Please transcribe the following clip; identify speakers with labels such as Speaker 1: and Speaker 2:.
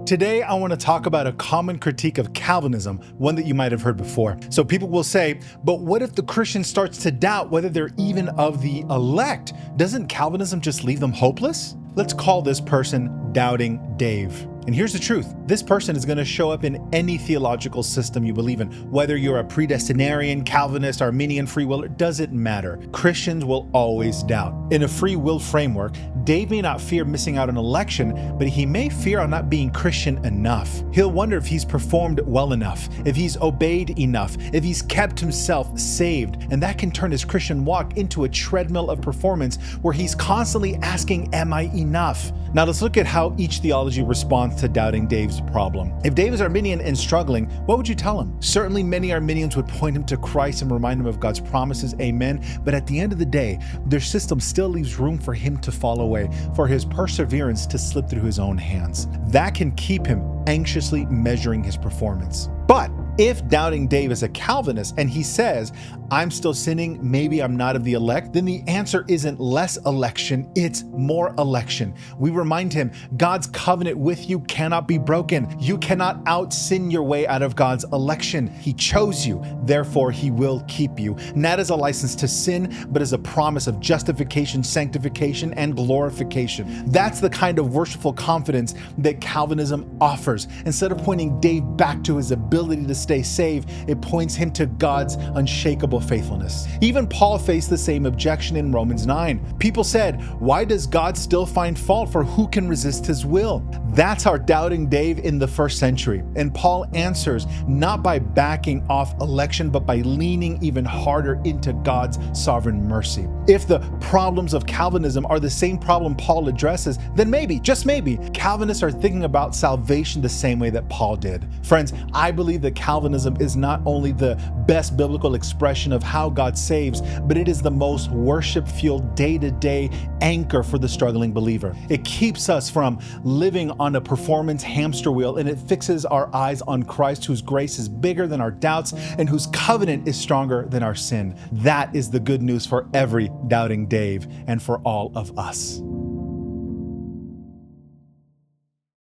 Speaker 1: Today, I want to talk about a common critique of Calvinism, one that you might have heard before. So people will say, but what if the Christian starts to doubt whether they're even of the elect? Doesn't Calvinism just leave them hopeless? Let's call this person Doubting Dave. And here's the truth. This person is going to show up in any theological system you believe in. Whether you're a predestinarian, Calvinist, Arminian, free willer, it doesn't matter. Christians will always doubt. In a free will framework, Dave may not fear missing out on election, but he may fear on not being Christian enough. He'll wonder if he's performed well enough, if he's obeyed enough, if he's kept himself saved. And that can turn his Christian walk into a treadmill of performance where he's constantly asking, am I enough? Now let's look at how each theology responds to Doubting Dave's problem. If Dave is Arminian and struggling, what would you tell him? Certainly many Arminians would point him to Christ and remind him of God's promises, amen. But at the end of the day, their system still leaves room for him to fall away, for his perseverance to slip through his own hands. That can keep him anxiously measuring his performance. But if Doubting Dave is a Calvinist and he says, I'm still sinning, maybe I'm not of the elect, then the answer isn't less election, it's more election. We remind him, God's covenant with you cannot be broken. You cannot out-sin your way out of God's election. He chose you, therefore he will keep you. Not as a license to sin, but as a promise of justification, sanctification, and glorification. That's the kind of worshipful confidence that Calvinism offers. Instead of pointing Dave back to his ability to stay saved, it points him to God's unshakable faithfulness. Even Paul faced the same objection in Romans 9. People said, why does God still find fault, for who can resist his will? That's our Doubting Dave in the first century. And Paul answers not by backing off election, but by leaning even harder into God's sovereign mercy. If the problems of Calvinism are the same problem Paul addresses, then maybe, just maybe, Calvinists are thinking about salvation the same way that Paul did. Friends, I believe that Calvinism is not only the best biblical expression of how God saves, but it is the most worship-fueled day-to-day anchor for the struggling believer. It keeps us from living on a performance hamster wheel, and it fixes our eyes on Christ, whose grace is bigger than our doubts and whose covenant is stronger than our sin. That is the good news for every Doubting Dave and for all of us.